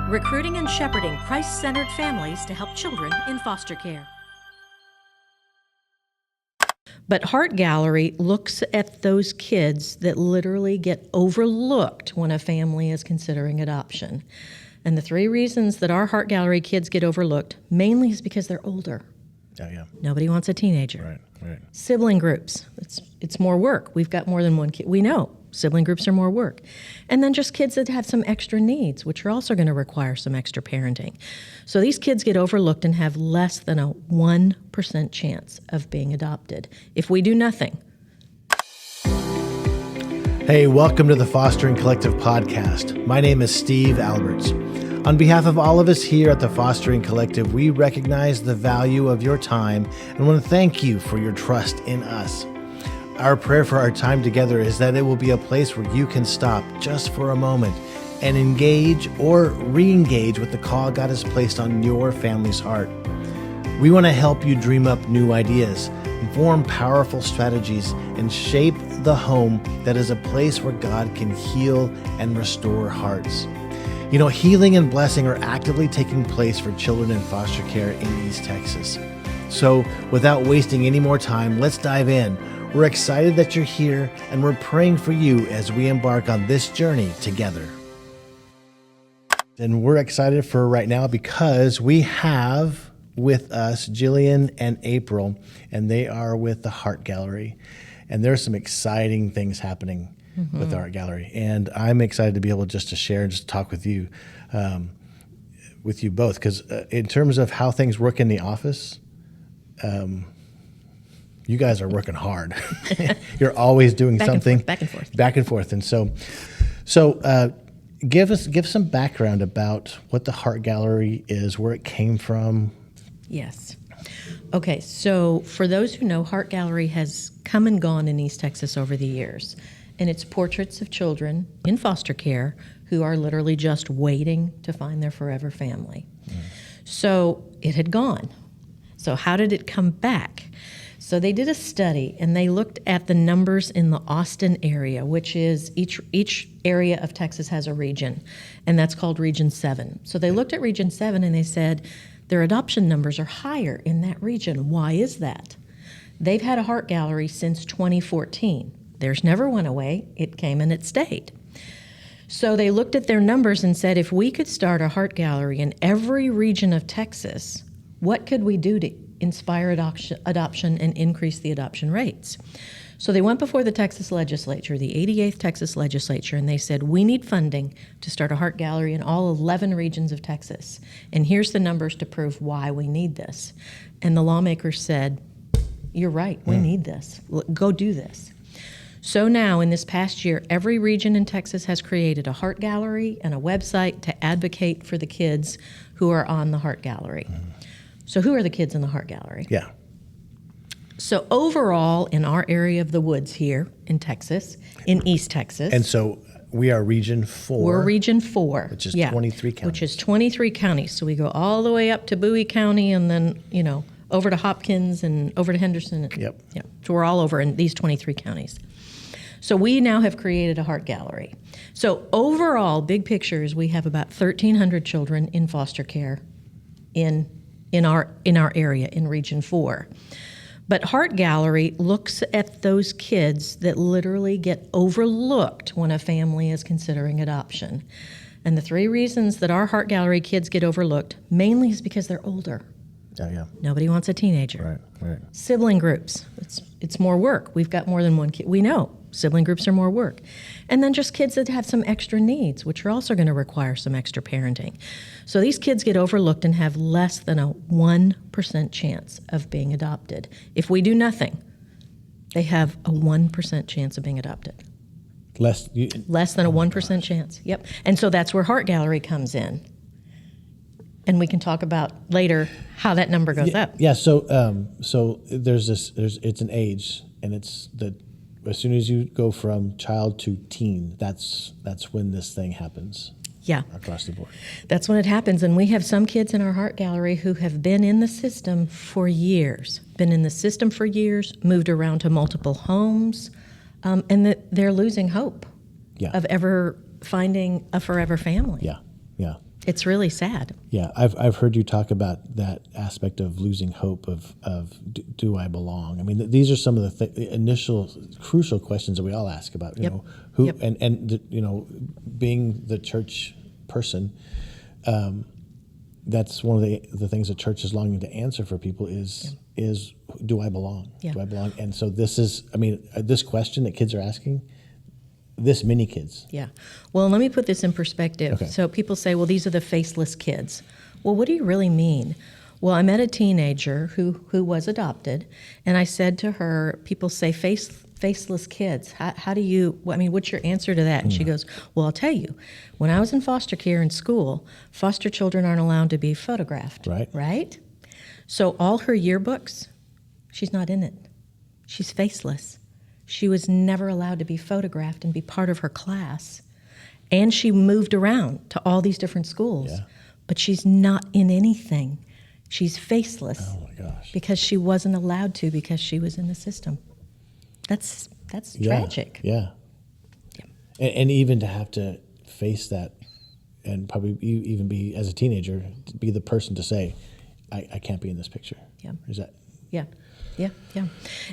recruiting and shepherding Christ-centered families to help children in foster care. But Heart Gallery looks at those kids that literally get overlooked when a family is considering adoption. And the three reasons that our Heart Gallery kids get overlooked mainly is because they're older. Oh, yeah. Nobody wants a teenager. Right. Sibling groups. It's more work. We've got more than one kid. We know sibling groups are more work. And then just kids that have some extra needs, which are also going to require some extra parenting. So these kids get overlooked and have less than a 1% chance of being adopted if we do nothing. Hey, welcome to the Fostering Collective podcast. My name is Steve Alberts. On behalf of all of us here at the Fostering Collective, we recognize the value of your time and want to thank you for your trust in us. Our prayer for our time together is that it will be a place where you can stop just for a moment and engage or re-engage with the call God has placed on your family's heart. We want to help you dream up new ideas, form powerful strategies, and shape the home that is a place where God can heal and restore hearts. You know, healing and blessing are actively taking place for children in foster care in East Texas. So without wasting any more time, let's dive in. We're excited that you're here, and we're praying for you as we embark on this journey together. And we're excited for right now because we have with us Gillian and April, and they are with the Heart Gallery. And there's some exciting things happening with the Art Gallery. And I'm excited to be able just to share and just talk with you both. Because in terms of how things work in the office, you guys are working hard. You're always doing something. Back and forth. Back and forth. And so give some background about what the Heart Gallery is, where it came from. Yes. Okay, so for those who know, Heart Gallery has come and gone in East Texas over the years. And it's portraits of children in foster care who are literally just waiting to find their forever family. So it had gone. So how did it come back? So they did a study, and they looked at the numbers in the Austin area, which is each area of Texas has a region, and that's called Region 7. So they looked at Region 7, and they said their adoption numbers are higher in that region. Why is that? They've had a Heart Gallery since 2014. Theirs never went away. It came and it stayed. So they looked at their numbers and said, if we could start a Heart Gallery in every region of Texas, what could we do to inspire adoption and increase the adoption rates? So they went before the Texas legislature, the 88th Texas legislature, and they said, we need funding to start a Heart Gallery in all 11 regions of Texas. And here's the numbers to prove why we need this. And the lawmakers said, you're right, we need this. Go do this. So now, in this past year, every region in Texas has created a Heart Gallery and a website to advocate for the kids who are on the Heart Gallery. So who are the kids in the Heart Gallery? Yeah. So overall, in our area of the woods here in Texas, in East Texas. And so we are Region 4. We're Region 4. Which is 23 counties. Which is 23 counties. So we go all the way up to Bowie County and then, over to Hopkins and over to Henderson. Yep. So we're all over in these 23 counties. So we now have created a Heart Gallery. So overall, big picture is we have about 1,300 children in foster care in our area, in Region 4. But Heart Gallery looks at those kids that literally get overlooked when a family is considering adoption. And the three reasons that our Heart Gallery kids get overlooked mainly is because they're older. Oh, yeah. Nobody wants a teenager. Right. Sibling groups. It's more work. We've got more than one kid. We know sibling groups are more work. And then just kids that have some extra needs, which are also going to require some extra parenting. So these kids get overlooked and have less than a 1% chance of being adopted. If we do nothing, they have a 1% chance of being adopted. Less than a 1% chance. Yep. And so that's where Heart Gallery comes in. And we can talk about later how that number goes up. Yeah. So there's it's an age, and it's as soon as you go from child to teen, that's when this thing happens. Yeah. Across the board. That's when it happens. And we have some kids in our Heart Gallery who have been in the system for years, moved around to multiple homes, and that they're losing hope of ever finding a forever family. Yeah. It's really sad. Yeah, I've heard you talk about that aspect of losing hope of do I belong? I mean, these are some of the initial crucial questions that we all ask about. You know, who and you know, being the church person, that's one of the things the church is longing to answer for people is do I belong? Yeah. Do I belong? And so this is, I mean, this question that kids are asking. This many kids. Yeah. Well, let me put this in perspective. Okay. So people say, well, these are the faceless kids. Well, what do you really mean? Well, I met a teenager who was adopted, and I said to her, people say faceless kids. How do you, I mean, what's your answer to that? And she goes, well, I'll tell you. When I was in foster care in school, foster children aren't allowed to be photographed. Right. Right? So all her yearbooks, she's not in it. She's faceless. She was never allowed to be photographed and be part of her class. And she moved around to all these different schools. Yeah. But she's not in anything. She's faceless. Oh my gosh. Because she wasn't allowed to because she was in the system. That's tragic. Yeah. And even to have to face that and probably even be, as a teenager, to be the person to say, I can't be in this picture. Yeah. Is that? Yeah.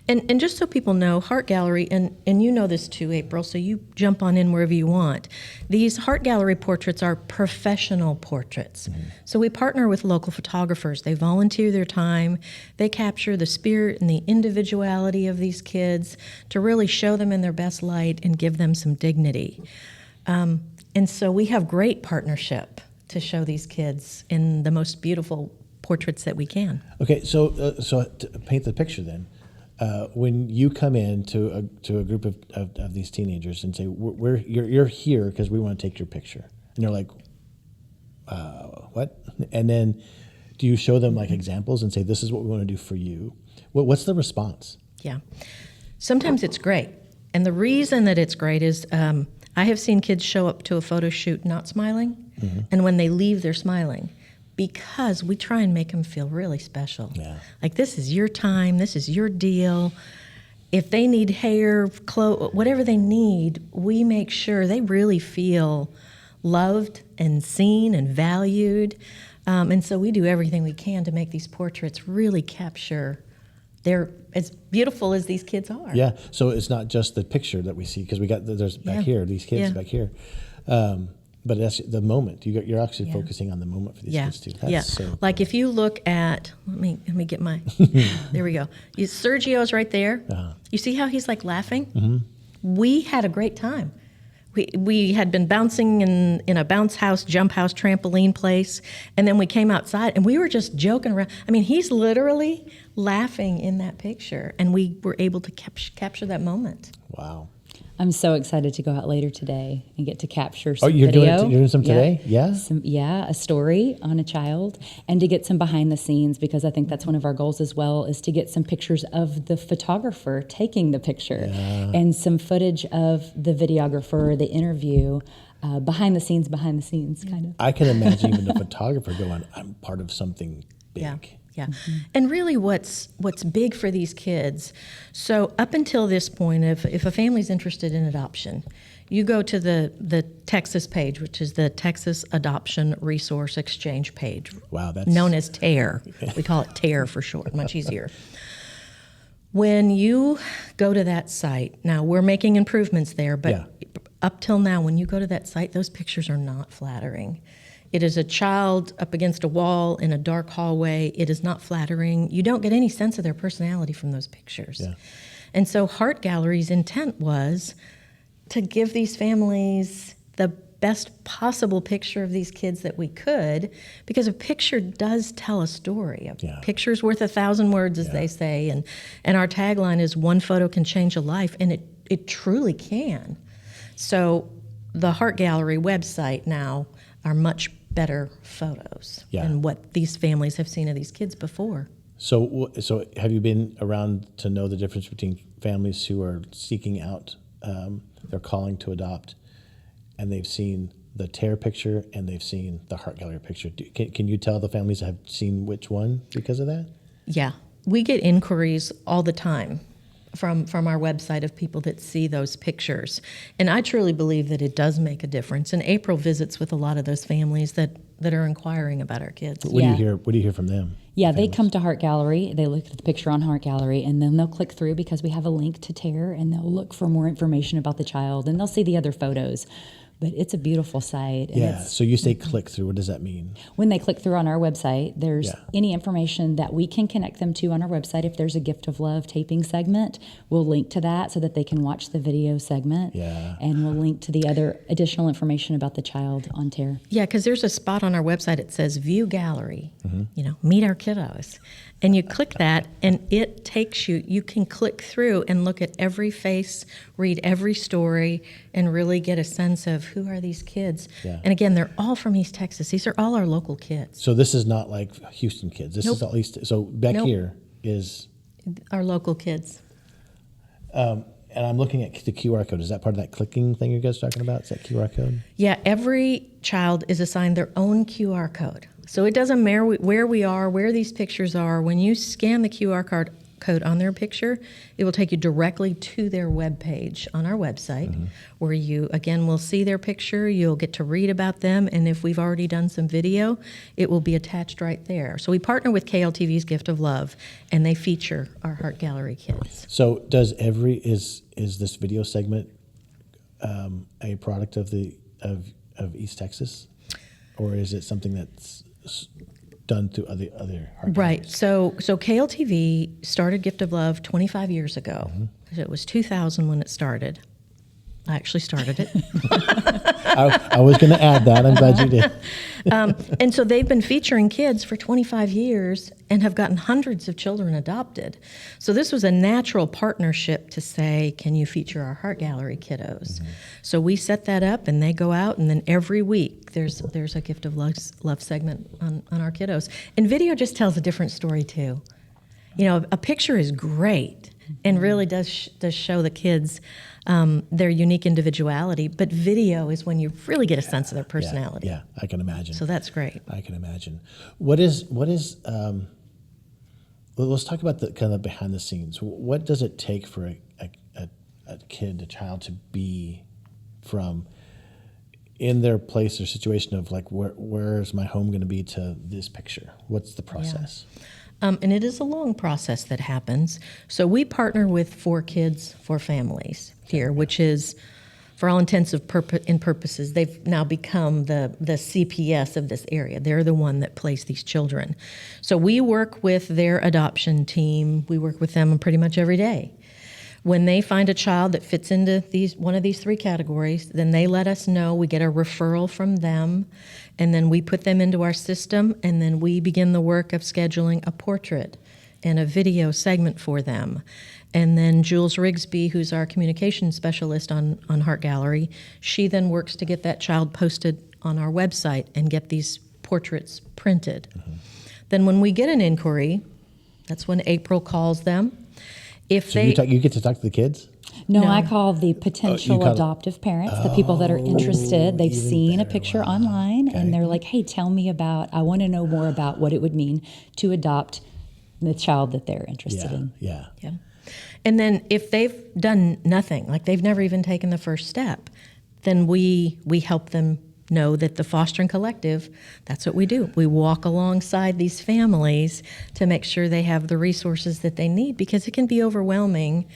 And just so people know, Heart Gallery, and you know this too, April, so you jump on in wherever you want. These Heart Gallery portraits are professional portraits. Mm-hmm. So we partner with local photographers. They volunteer their time. They capture the spirit and the individuality of these kids to really show them in their best light and give them some dignity. And so we have great partnership to show these kids in the most beautiful portraits that we can. Okay, so to paint the picture then, when you come in to a group of these teenagers and say, you're here because we want to take your picture, and they're like, what? And then do you show them like examples and say, this is what we want to do for you? What's the response? Yeah, sometimes it's great, and the reason that it's great is I have seen kids show up to a photo shoot not smiling, mm-hmm. and when they leave, they're smiling. Because we try and make them feel really special. Yeah. Like, this is your time, this is your deal. If they need hair, clothes, whatever they need, we make sure they really feel loved and seen and valued. And so we do everything we can to make these portraits really capture they're as beautiful as these kids are. Yeah, so it's not just the picture that we see, because there's back here, these kids back here. But that's the moment. You're actually focusing on the moment for these kids too. That's so cool. Like if you look at, let me get my, there we go. Sergio's right there. Uh-huh. You see how he's like laughing? Mm-hmm. We had a great time. We had been bouncing in a bounce house, jump house, trampoline place, and then we came outside and we were just joking around. I mean, he's literally laughing in that picture, and we were able to capture that moment. Wow. I'm so excited to go out later today and get to capture some you're video. You're doing some today? Yeah? A story on a child, and to get some behind the scenes, because I think that's one of our goals as well, is to get some pictures of the photographer taking the picture and some footage of the videographer, the interview, behind the scenes kind of. I can imagine even the photographer going, I'm part of something big. Yeah. Mm-hmm. And really what's big for these kids, so up until this point, if a family's interested in adoption, you go to the Texas page, which is the Texas Adoption Resource Exchange page. Wow, that's known as TARE. We call it TARE for short, much easier. When you go to that site, now we're making improvements there, but up till now, when you go to that site, those pictures are not flattering. It is a child up against a wall in a dark hallway. It is not flattering. You don't get any sense of their personality from those pictures. Yeah. And so Heart Gallery's intent was to give these families the best possible picture of these kids that we could, because a picture does tell a story. A picture's worth 1,000 words, as they say, and our tagline is one photo can change a life, and it truly can. So the Heart Gallery website now are much better photos than what these families have seen of these kids before. So have you been around to know the difference between families who are seeking out, they're calling to adopt, and they've seen the TARE picture and they've seen the Heart Gallery picture? Can you tell the families have seen which one because of that? Yeah. We get inquiries all the time from our website of people that see those pictures. And I truly believe that it does make a difference. And April visits with a lot of those families that are inquiring about our kids. What do you hear? What do you hear from them? Yeah, they come to Heart Gallery. They look at the picture on Heart Gallery, and then they'll click through because we have a link to Tear, and they'll look for more information about the child, and they'll see the other photos. But it's a beautiful site. And Yeah. So you say click through. What does that mean? when they click through on our website, there's any information that we can connect them to on our website. If there's a Gift of Love taping segment, we'll link to that so that they can watch the video segment. Yeah. And we'll link to the other additional information about the child on Tear. Yeah, because there's a spot on our website that says View Gallery, meet our kiddos. And you click that, and it takes you can click through and look at every face, read every story, and really get a sense of who are these kids. Yeah. And again, they're all from East Texas. These are all our local kids, So this is not like Houston kids. This is at least, so back Nope. here is, our local kids. and I'm looking at the QR code. Is that part of that clicking thing you guys are talking about? Is that QR code? Yeah, every child is assigned their own QR code. So it doesn't matter where we are, where these pictures are. When you scan the QR code on their picture, it will take you directly to their web page on our website, where you, again, will see their picture. You'll get to read about them. And if we've already done some video, it will be attached right there. So we partner with KLTV's Gift of Love, and they feature our Heart Gallery kids. So does is this video segment a product of of East Texas, or is it something that's done through other Heart Right. Galleries? So KLTV started Gift of Love 25 years ago. It was 2000 when it started. I actually started it. I was going to add that. I'm glad you did. And so they've been featuring kids for 25 years and have gotten hundreds of children adopted. So this was a natural partnership to say, can you feature our Heart Gallery kiddos? So we set that up, and they go out, and then every week there's a Gift of Love segment on our kiddos. And video just tells a different story too. You know, a picture is great and really does show the kids their unique individuality, but video is when you really get a sense of their personality. Yeah, I can imagine. So that's great. I can imagine. What is let's talk about the kind of behind the scenes. What does it take for a kid, a child, to be from in their place or situation of like, where's my home going to be to this picture? What's the process? And it is a long process that happens. So we partner with 4 Kids for Families here, which is, for all intents and purposes, they've now become the CPS of this area. They're the one that place these children. So we work with their adoption team. We work with them pretty much every day. When they find a child that fits into one of these 3 categories, then they let us know. We get a referral from them, and then we put them into our system, and then we begin the work of scheduling a portrait and a video segment for them. And then Jules Rigsby, who's our communication specialist on Heart Gallery, she then works to get that child posted on our website and get these portraits printed. Then when we get an inquiry, that's when April calls them. So you get to talk to the kids? No, I call the potential adoptive parents, the people that are interested. They've seen a picture online, and they're like, hey, tell me I want to know more about what it would mean to adopt the child that they're interested in. Yeah. And then if they've done nothing, like they've never even taken the first step, then we help them know that the Fostering Collective, that's what we do. We walk alongside these families to make sure they have the resources that they need, because it can be overwhelming.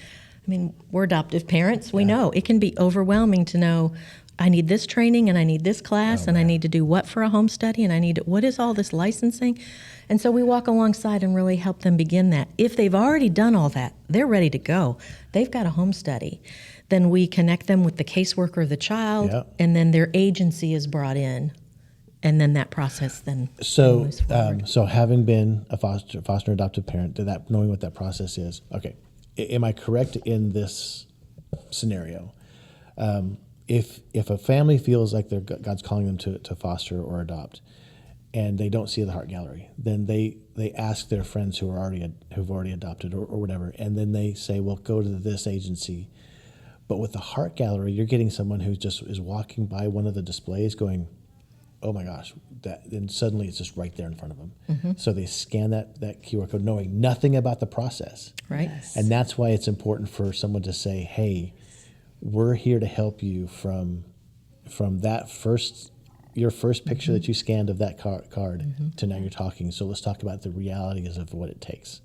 I mean, we're adoptive parents. We know it can be overwhelming to know, I need this training and I need this class and I need to do what for a home study and what is all this licensing? And so we walk alongside and really help them begin that. If they've already done all that, they're ready to go. They've got a home study. Then we connect them with the caseworker of the child, and then their agency is brought in, and then that process then moves forward. So having been a foster adoptive parent, knowing what that process is, okay, am I correct in this scenario? If a family feels like God's calling them to foster or adopt, and they don't see the Heart Gallery, then they ask their friends who've already adopted or whatever, and then they say, well, go to this agency. But with the Heart Gallery, you're getting someone who just is walking by one of the displays going, oh my gosh, then suddenly it's just right there in front of them. So they scan that QR code knowing nothing about the process. Right. And that's why it's important for someone to say, hey, we're here to help you from that your first picture that you scanned of that card to now you're talking. So let's talk about the realities of what it takes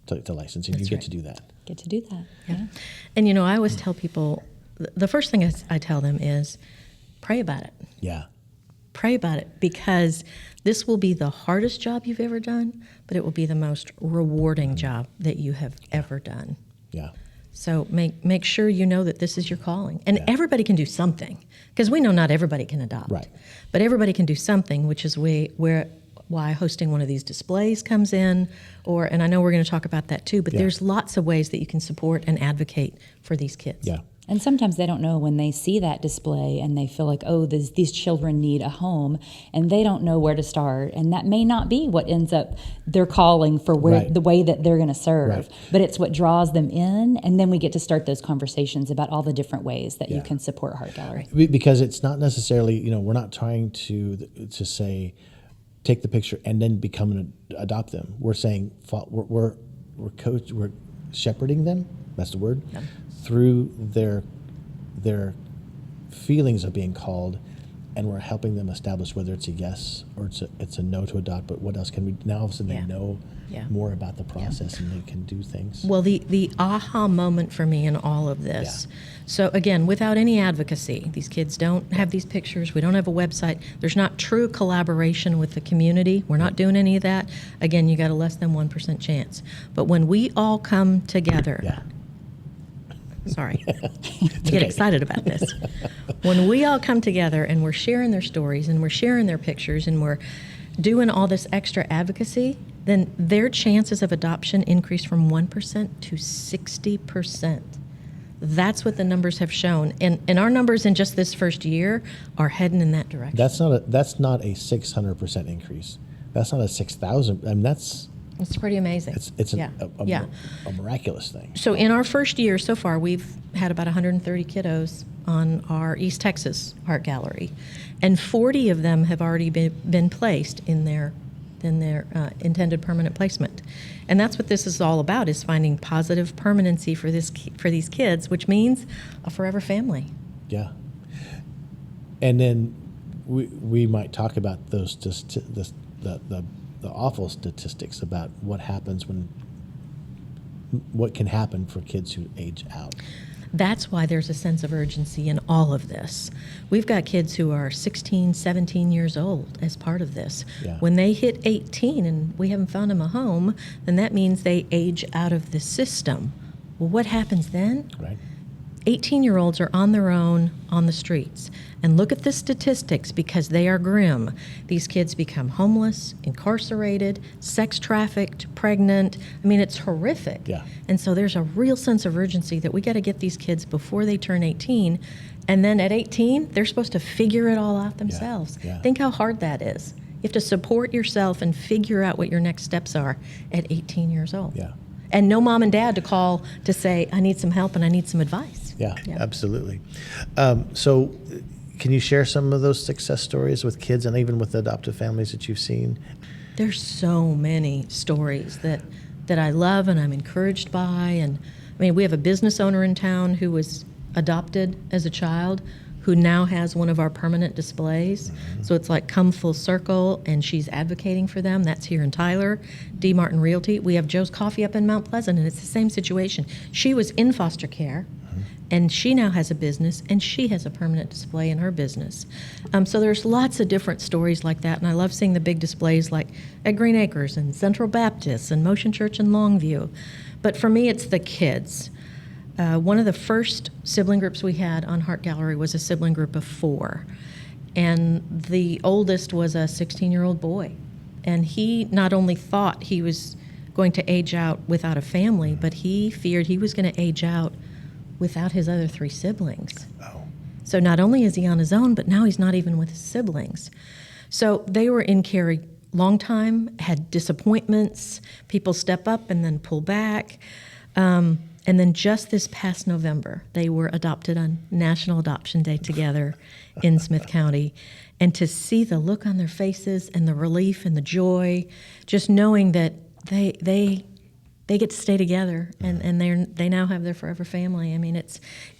to license. And you get to do that. Get to do that. Yeah. And, I always tell people, the first thing I tell them is pray about it. Yeah. Pray about it, because this will be the hardest job you've ever done, but it will be the most rewarding job that you have ever done. Yeah. So make sure you know that this is your calling. And everybody can do something, because we know not everybody can adopt. Right. But everybody can do something, which is why hosting one of these displays comes in, and I know we're going to talk about that too, but there's lots of ways that you can support and advocate for these kids. Yeah. And sometimes they don't know when they see that display and they feel like, oh, these children need a home, and they don't know where to start. And that may not be what ends up their calling for the way that they're going to serve, but it's what draws them in. And then we get to start those conversations about all the different ways that you can support Heart Gallery. Because it's not necessarily, we're not trying to say, take the picture and then adopt them. We're saying we're shepherding them. That's the word. Yeah. Through their feelings of being called, and we're helping them establish whether it's a yes or it's a no to adopt. But what else can we now? All of a sudden they know more about the process and they can do things. Well, the aha moment for me in all of this. Yeah. So again, without any advocacy, these kids don't have these pictures. We don't have a website. There's not true collaboration with the community. We're not doing any of that. Again, you got a less than 1% chance. But when we all come together. Yeah. Sorry. Get excited about this. When we all come together and we're sharing their stories and we're sharing their pictures and we're doing all this extra advocacy, then their chances of adoption increase from 1% to 60%. That's what the numbers have shown. And our numbers in just this first year are heading in that direction. That's not a 600% increase. That's not a 6,000. I mean, it's pretty amazing. It's a miraculous thing. So in our first year so far, we've had about 130 kiddos on our East Texas Art Gallery, and 40 of them have already been placed in their intended permanent placement. And that's what this is all about, is finding positive permanency for these kids, which means a forever family. Yeah. And then we might talk about those the awful statistics about what can happen for kids who age out. That's why there's a sense of urgency in all of this. We've got kids who are 16, 17 years old as part of this. Yeah. When they hit 18 and we haven't found them a home, then that means they age out of the system. Well, what happens then? Right. 18-year-olds are on their own on the streets. And look at the statistics, because they are grim. These kids become homeless, incarcerated, sex trafficked, pregnant. I mean, it's horrific. Yeah. And so there's a real sense of urgency that we got to get these kids before they turn 18. And then at 18, they're supposed to figure it all out themselves. Yeah. Think how hard that is. You have to support yourself and figure out what your next steps are at 18 years old. Yeah. And no mom and dad to call to say, I need some help and I need some advice. Yeah. Absolutely. So can you share some of those success stories with kids and even with adoptive families that you've seen? There's so many stories that I love and I'm encouraged by. And I mean, we have a business owner in town who was adopted as a child, who now has one of our permanent displays. Mm-hmm. So it's like come full circle, and she's advocating for them. That's here in Tyler. D. Martin Realty. We have Joe's Coffee up in Mount Pleasant, and it's the same situation. She was in foster care, and she now has a business, and she has a permanent display in her business. So there's lots of different stories like that, and I love seeing the big displays like at Green Acres and Central Baptist and Motion Church in Longview. But for me, it's the kids. One of the first sibling groups we had on Heart Gallery was a sibling group of 4. And the oldest was a 16-year-old boy. And he not only thought he was going to age out without a family, but he feared he was going to age out without his other 3 siblings. Oh. So not only is he on his own, but now he's not even with his siblings. So they were in care a long time, had disappointments. People step up and then pull back. And then just this past November, they were adopted on National Adoption Day together in Smith County. And to see the look on their faces and the relief and the joy, just knowing that they get to stay together and they now have their forever family. I mean,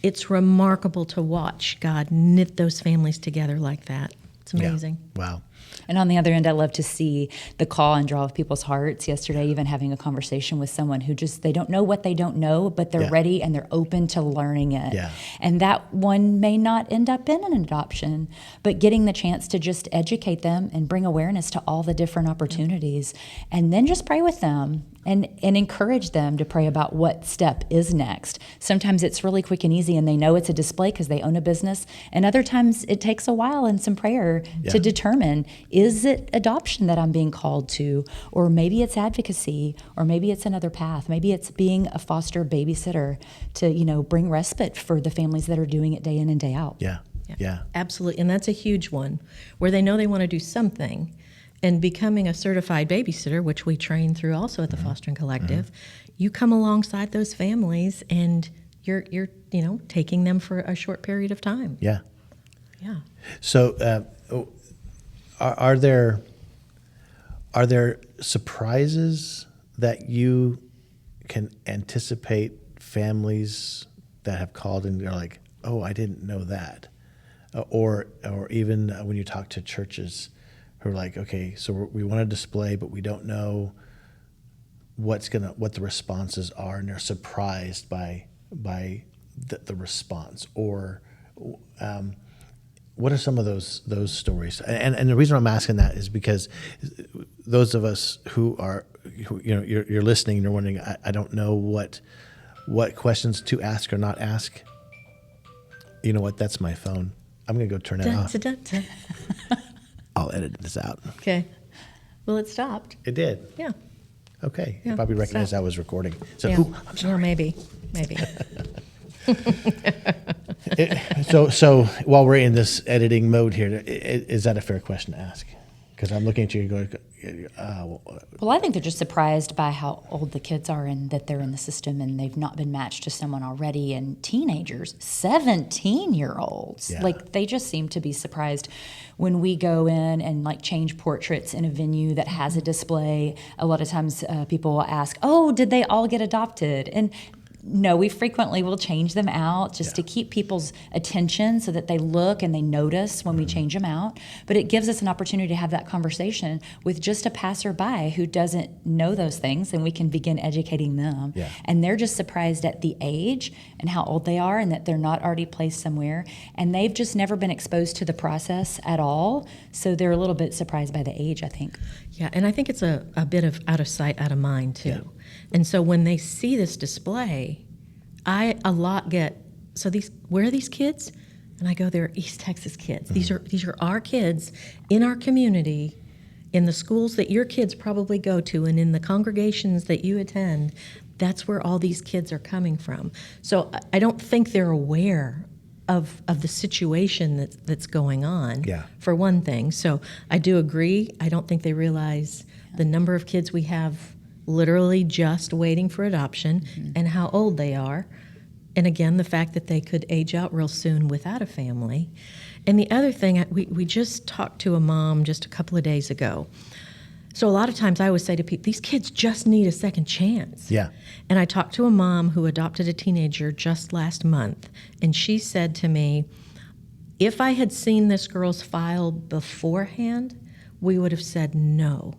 it's remarkable to watch God knit those families together like that. It's amazing. Yeah. Wow. And on the other end, I love to see the call and draw of people's hearts. Yesterday, even having a conversation with someone who they don't know what they don't know, but they're ready and they're open to learning it. Yeah. And that one may not end up in an adoption, but getting the chance to just educate them and bring awareness to all the different opportunities, and then just pray with them and encourage them to pray about what step is next. Sometimes it's really quick and easy and they know it's a display because they own a business. And other times it takes a while and some prayer to determine, is it adoption that I'm being called to? Or maybe it's advocacy, or maybe it's another path. Maybe it's being a foster babysitter to, bring respite for the families that are doing it day in and day out. Yeah. Absolutely. And that's a huge one where they know they want to do something. And becoming a certified babysitter, which we train through also at the Fostering Collective, you come alongside those families and you're taking them for a short period of time. Yeah. Yeah. So are there surprises that you can anticipate families that have called and they're like, oh, I didn't know that? Or even when you talk to churches who are like, okay, so we want to display, but we don't know what the responses are, and they're surprised by the response. Or what are some of those stories? And the reason I'm asking that is because those of us who you're listening and you're wondering, I don't know what questions to ask or not ask. You know what? That's my phone. I'm gonna go turn it off. I'll edit this out. Okay. Well, it stopped. It did. Yeah. Okay. Yeah, You probably recognized stop. I was recording. So, Yeah. I'm sorry. Yeah, maybe. So while we're in this editing mode here, is that a fair question to ask? Because I'm looking at you going, Well, I think they're just surprised by how old the kids are and that they're in the system and they've not been matched to someone already. And teenagers, 17-year-olds, Yeah. they just seem to be surprised when we go in and change portraits in a venue that has a display. A lot of times people will ask, oh, did they all get adopted? And no, we frequently will change them out just to keep people's attention so that they look and they notice when we change them out. But it gives us an opportunity to have that conversation with just a passerby who doesn't know those things, and we can begin educating them. Yeah. And they're just surprised at the age and how old they are and that they're not already placed somewhere. And they've just never been exposed to the process at all. So they're a little bit surprised by the age, I think. Yeah, and I think it's a bit of out of sight, out of mind, too. Yeah. And so when they see this display, where are these kids? And I go, they're East Texas kids. Mm-hmm. These are our kids in our community, in the schools that your kids probably go to, and in the congregations that you attend. That's where all these kids are coming from. So I don't think they're aware of the situation that's going on, for one thing. So I do agree. I don't think they realize the number of kids we have literally just waiting for adoption and how old they are. And again, the fact that they could age out real soon without a family. And the other thing, we just talked to a mom just a couple of days ago. So a lot of times I always say to people, these kids just need a second chance. Yeah. And I talked to a mom who adopted a teenager just last month, and she said to me, if I had seen this girl's file beforehand, we would have said no.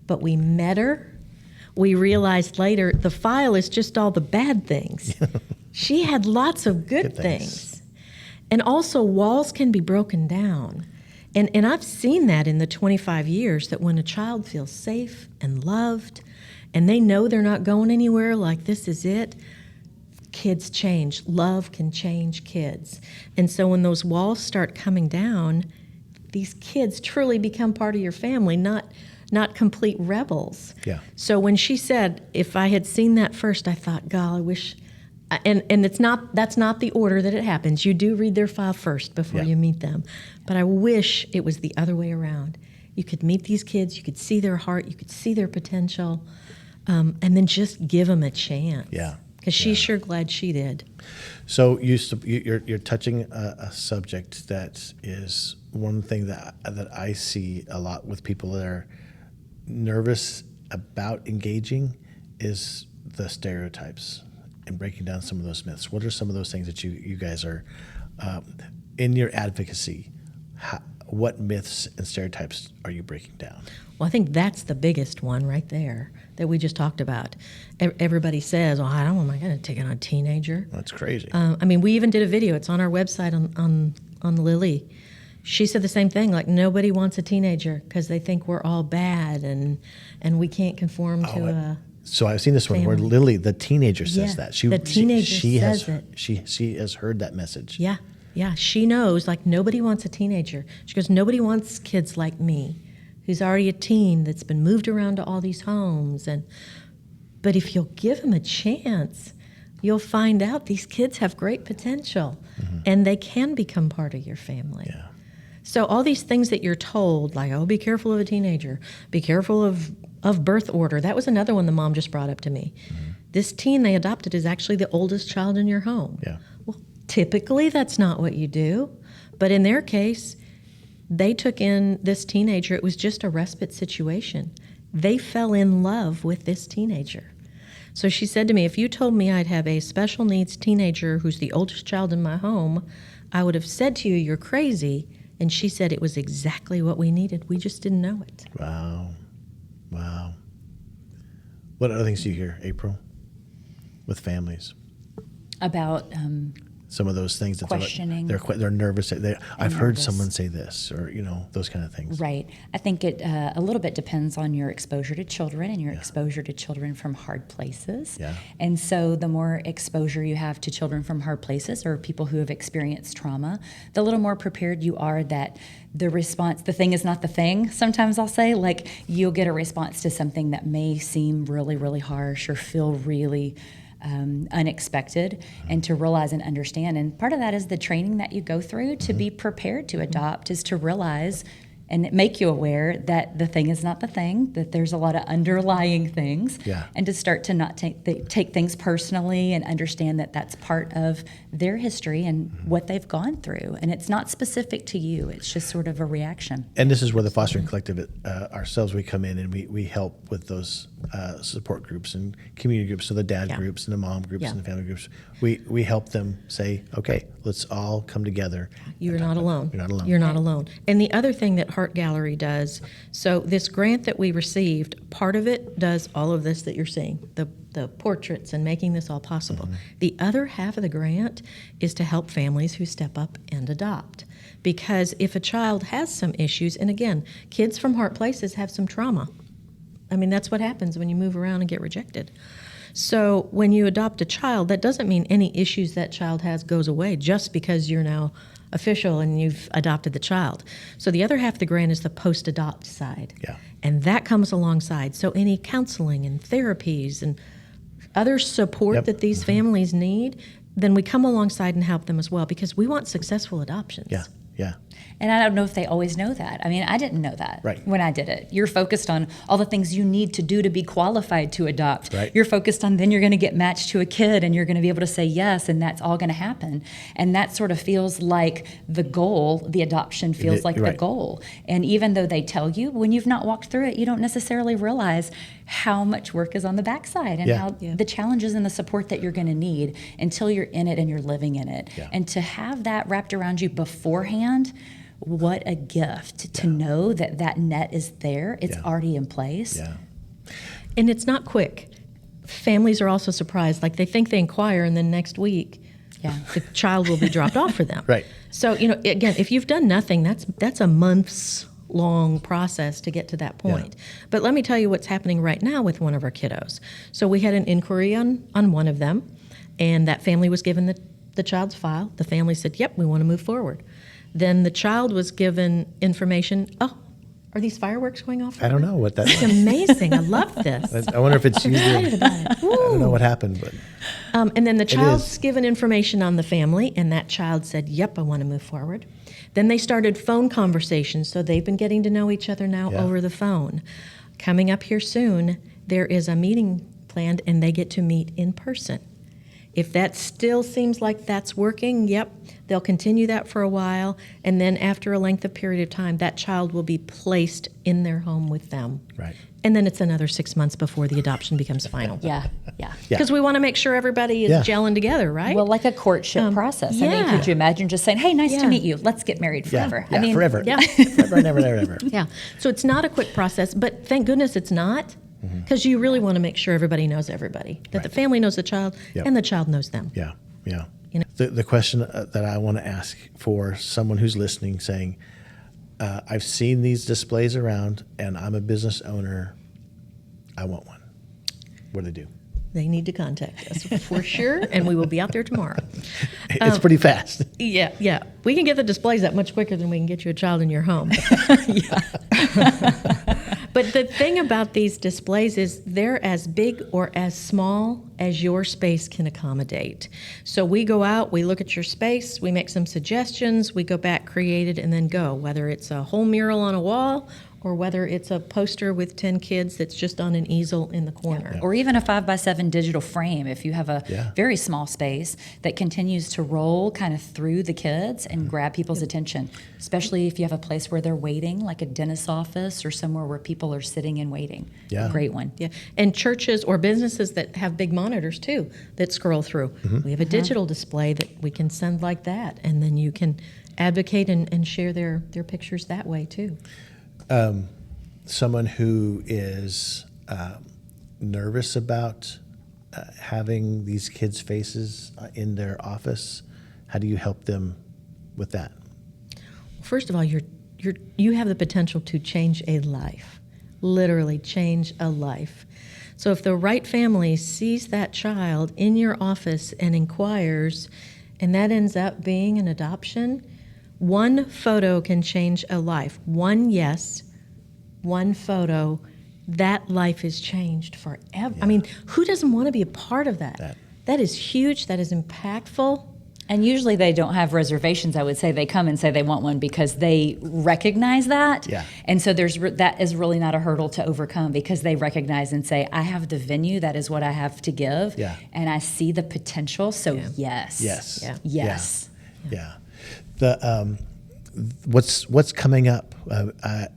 But we met her. We realized later the file is just all the bad things. She had lots of good things. And also walls can be broken down. And I've seen that in the 25 years, that when a child feels safe and loved and they know they're not going anywhere, like this is it, kids change. Love can change kids. And so when those walls start coming down, these kids truly become part of your family, not complete rebels. Yeah. So when she said, if I had seen that first, I thought, God, I wish, and that's not the order that it happens. You do read their file first before you meet them. But I wish it was the other way around. You could meet these kids, you could see their heart, you could see their potential, and then just give them a chance. Yeah. because she's sure glad she did. So you're touching a subject that is one thing that I see a lot with people that are nervous about engaging is the stereotypes and breaking down some of those myths. What are some of those things that you guys are in your advocacy? What myths and stereotypes are you breaking down? Well, I think that's the biggest one right there that we just talked about. Everybody says, "Oh, I don't want my kid to take on a teenager." That's crazy. I mean, we even did a video. It's on our website on Lily. She said the same thing. Like, nobody wants a teenager because they think we're all bad and we can't conform to a. So I've seen this one where family. Lily, the teenager, says Yeah, that. the teenager says it. She has heard that message. Yeah, she knows, like, nobody wants a teenager. She goes, nobody wants kids like me, who's already a teen that's been moved around to all these homes. But if you'll give them a chance, you'll find out these kids have great potential, and they can become part of your family. Yeah. So all these things that you're told, like, oh, be careful of a teenager, be careful of birth order. That was another one the mom just brought up to me. This teen they adopted is actually the oldest child in your home. Yeah. Well, typically that's not what you do. But in their case, they took in this teenager. It was just a respite situation. They fell in love with this teenager. So she said to me, if you told me I'd have a special needs teenager who's the oldest child in my home, I would have said to you, you're crazy. And she said it was exactly what we needed. We just didn't know it. Wow. What other things do you hear, April, with families? About Some of those things that questioning. They're nervous. I've heard nervous. someone say this, or those kind of things. Right. I think it a little bit depends on your exposure to children and your exposure to children from hard places. Yeah. And so the more exposure you have to children from hard places or people who have experienced trauma, the little more prepared you are that the response, the thing is not the thing. Sometimes I'll say, like, you'll get a response to something that may seem really, really harsh or feel really unexpected, and to realize and understand. And part of that is the training that you go through to be prepared to adopt, is to realize and make you aware that the thing is not the thing, that there's a lot of underlying things, and to start to not take things personally and understand that that's part of their history and what they've gone through. And it's not specific to you. It's just sort of a reaction. And this is where the Fostering Collective ourselves, we come in and we help with those support groups and community groups, so the dad groups and the mom groups and the family groups. We help them say, okay, let's all come together. You're not alone. You're not alone. You're not alone. And the other thing that Heart Gallery does, so this grant that we received, part of it does all of this that you're seeing, the portraits and making this all possible. The other half of the grant is to help families who step up and adopt. Because if a child has some issues, and again, kids from hard places have some trauma. I mean, that's what happens when you move around and get rejected. So when you adopt a child, that doesn't mean any issues that child has goes away just because you're now official and you've adopted the child. So the other half of the grant is the post-adopt side. Yeah. And that comes alongside. So any counseling and therapies and other support that these families need, then we come alongside and help them as well, because we want successful adoptions. Yeah. And I don't know if they always know that. I mean, I didn't know that when I did it. You're focused on all the things you need to do to be qualified to adopt. Right. You're focused on then you're going to get matched to a kid and you're going to be able to say yes, and that's all going to happen. And that sort of feels like the goal. The adoption feels like the goal. And even though they tell you, when you've not walked through it, you don't necessarily realize how much work is on the backside and how the challenges and the support that you're going to need until you're in it and you're living in it. Yeah. And to have that wrapped around you beforehand, what a gift to know that that net is there. It's already in place. Yeah. And it's not quick. Families are also surprised. Like, they think they inquire, and then next week, the child will be dropped off for them. Right. So, again, if you've done nothing, that's a month's long process to get to that point. But let me tell you what's happening right now with one of our kiddos. So we had an inquiry on one of them, and that family was given the child's file. The family said, yep, we want to move forward. Then the child was given information. Oh, are these fireworks going off? I don't know what that It's is. amazing. I love this. I wonder if it's you. Excited about it. I don't know what happened, but And then the child's is. given information on the family, and that child said, yep, I want to move forward. Then they started phone conversations, so they've been getting to know each other now over the phone. Coming up here soon, there is a meeting planned, and they get to meet in person. If that still seems like that's working, yep, they'll continue that for a while, and then after a length of period of time, that child will be placed in their home with them. Right. And then it's another 6 months before the adoption becomes final. Yeah. Because we want to make sure everybody is gelling together, right? Well, like a courtship process. I mean, could you imagine just saying, hey, nice to meet you. Let's get married forever. Yeah, I mean, forever. Yeah. Forever, never, never, never. Yeah. So it's not a quick process, but thank goodness it's not, because you really want to make sure everybody knows everybody, that the family knows the child and the child knows them. Yeah, yeah. You know? The question that I want to ask for someone who's listening, saying, I've seen these displays around, and I'm a business owner. I want one. What do they do? They need to contact us for sure, and we will be out there tomorrow. It's pretty fast. Yeah. We can get the displays that much quicker than we can get you a child in your home. But the thing about these displays is they're as big or as small as your space can accommodate. So we go out, we look at your space, we make some suggestions, we go back, create it, and then go, whether it's a whole mural on a wall or whether it's a poster with 10 kids that's just on an easel in the corner. Or even a 5x7 digital frame if you have a very small space that continues to roll kind of through the kids and grab people's attention, especially if you have a place where they're waiting, like a dentist's office or somewhere where people are sitting and waiting. Yeah. A great one. Yeah, and churches or businesses that have big monitors too that scroll through. We have a digital display that we can send like that, and then you can advocate and share their pictures that way too. Someone who is nervous about having these kids' faces in their office, how do you help them with that? First of all, you have the potential to change a life, literally change a life. So if the right family sees that child in your office and inquires, and that ends up being an adoption, one photo can change a life. One yes, one photo, that life is changed forever. Yeah. I mean, who doesn't want to be a part of that? That is huge. That is impactful. And usually they don't have reservations. I would say they come and say they want one because they recognize that. Yeah. And so that is really not a hurdle to overcome because they recognize and say, I have the venue. That is what I have to give. Yeah. And I see the potential. So yes. Yes. Yeah. Yes. Yeah. The what's coming up?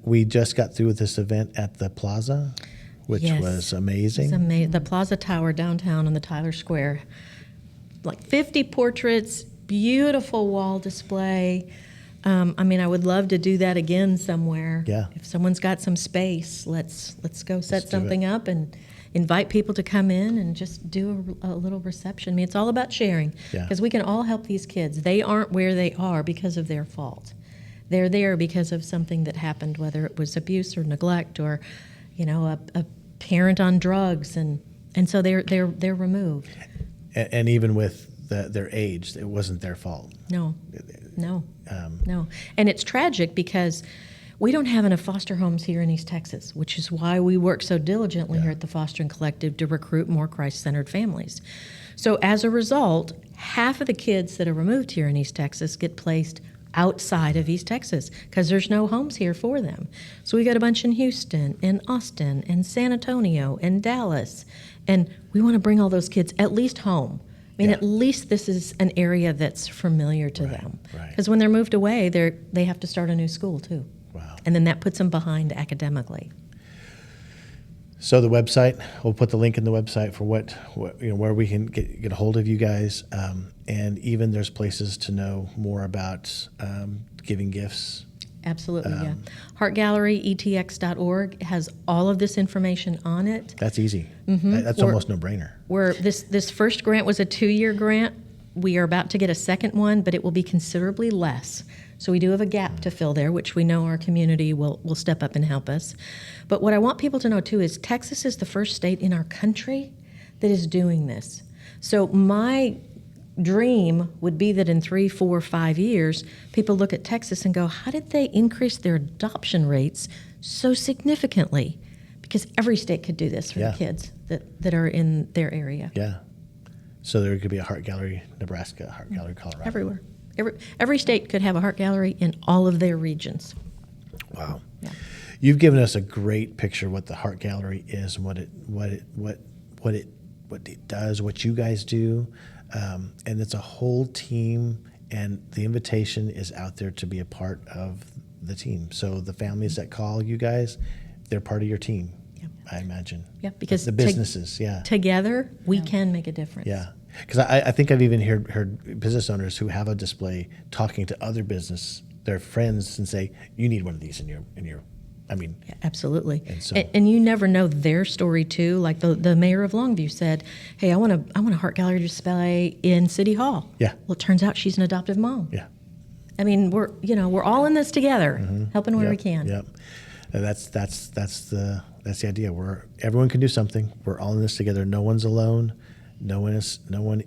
We just got through with this event at the Plaza, which was amazing. It's amazing. The Plaza Tower downtown on the Tyler Square. Like 50 portraits, beautiful wall display. I mean, I would love to do that again somewhere. Yeah. If someone's got some space, let's go set something up and invite people to come in and just do a little reception. I mean, it's all about sharing because we can all help these kids. They aren't where they are because of their fault. They're there because of something that happened, whether it was abuse or neglect or, a parent on drugs, and so they're removed. And even with their age, it wasn't their fault. No. And it's tragic because we don't have enough foster homes here in East Texas, which is why we work so diligently here at the Fostering Collective to recruit more Christ-centered families. So as a result, half of the kids that are removed here in East Texas get placed outside of East Texas because there's no homes here for them. So we got a bunch in Houston and Austin and San Antonio and Dallas, and we want to bring all those kids at least home. I mean, at least this is an area that's familiar to them. Because when they're moved away, they have to start a new school too. Wow. And then that puts them behind academically. So the website, we'll put the link in the website for what where we can get a hold of you guys, and even there's places to know more about giving gifts. Absolutely, yeah. HeartGalleryETX.org has all of this information on it. That's easy. That's almost no-brainer. This first grant was a 2-year grant. We are about to get a second one, but it will be considerably less. So we do have a gap to fill there, which we know our community will step up and help us. But what I want people to know, too, is Texas is the first state in our country that is doing this. So my dream would be that in 3, 4, 5 years, people look at Texas and go, how did they increase their adoption rates so significantly? Because every state could do this for the kids that are in their area. Yeah. So there could be a Heart Gallery Nebraska, a Heart Gallery Colorado. Everywhere. Every state could have a Heart Gallery in all of their regions. Wow. Yeah. You've given us a great picture of what the Heart Gallery is and what it does, what you guys do. And it's a whole team, and the invitation is out there to be a part of the team. So the families that call you guys, they're part of your team, I imagine. Yeah, because the businesses, together we can make a difference. Yeah, because I think I've even heard business owners who have a display talking to other their friends, and say, "You need one of these in your." I mean, Yeah, absolutely. And so- And you never know their story too. Like the mayor of Longview said, "Hey, I want a Heart Gallery display in City Hall." Yeah. Well, it turns out she's an adoptive mom. Yeah. I mean, we're all in this together, helping where we Yep, can. Yep. And that's the idea. Everyone can do something. We're all in this together. No one's alone.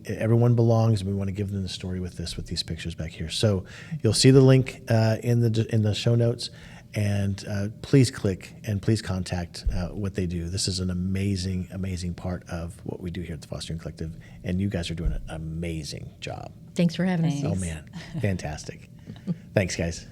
Everyone belongs, and we want to give them the story with these pictures back here. So you'll see the link in the show notes, and please click and please contact what they do. This is an amazing part of what we do here at the Fostering Collective, and you guys are doing an amazing job. Thanks for having us. Thanks. Oh man, fantastic. Thanks, guys.